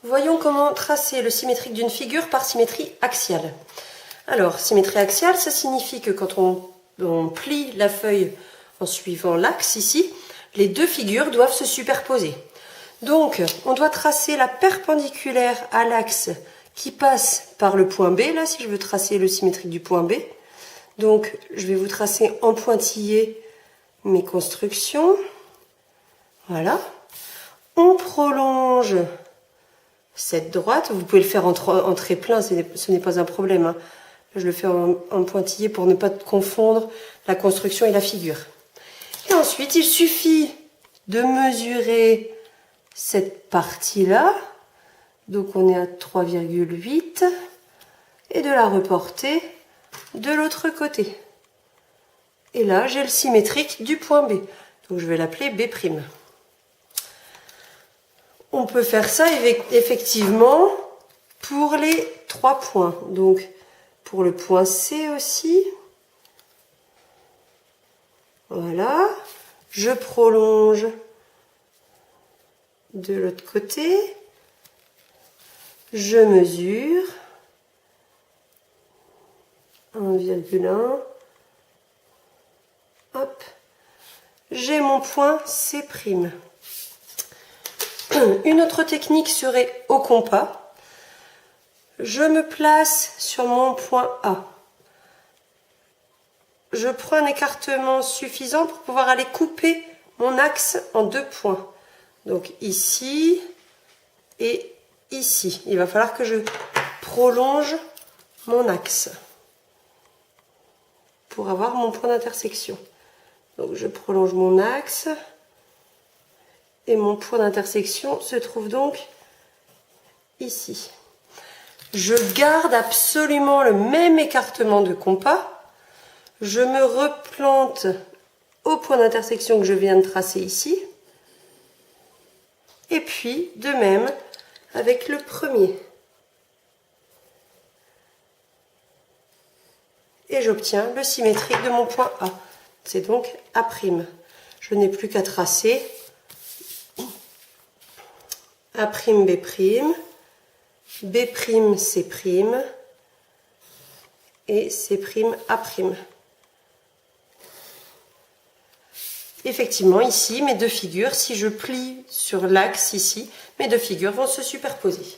Voyons comment tracer le symétrique d'une figure par symétrie axiale. Alors, symétrie axiale, ça signifie que quand on plie la feuille en suivant l'axe ici, les deux figures doivent se superposer. Donc, on doit tracer la perpendiculaire à l'axe qui passe par le point B, là, si je veux tracer le symétrique du point B. Donc, je vais vous tracer en pointillé mes constructions. Voilà. On prolonge cette droite. Vous pouvez le faire en trait plein, ce n'est pas un problème, hein. Je le fais en pointillé pour ne pas confondre la construction et la figure. Et ensuite, il suffit de mesurer cette partie-là. Donc, on est à 3,8 et de la reporter de l'autre côté. Et là, j'ai le symétrique du point B. Donc, je vais l'appeler B'. On peut faire ça effectivement pour les 3 points. Donc, pour le point C aussi. Voilà. Je prolonge de l'autre côté. Je mesure 1,1. Hop. J'ai mon point C'. Une autre technique serait au compas. Je me place sur mon point A. Je prends un écartement suffisant pour pouvoir aller couper mon axe en 2 points. Donc ici et ici. Il va falloir que je prolonge mon axe pour avoir mon point d'intersection. Donc je prolonge mon axe et mon point d'intersection se trouve donc ici. Je garde absolument le même écartement de compas. Je me replante au point d'intersection que je viens de tracer ici. Et puis, de même, avec le premier. Et j'obtiens le symétrique de mon point A. C'est donc A'. Je n'ai plus qu'à tracer A', B', B', C' et C', A'. Effectivement, ici, mes deux figures, si je plie sur l'axe ici, mes deux figures vont se superposer.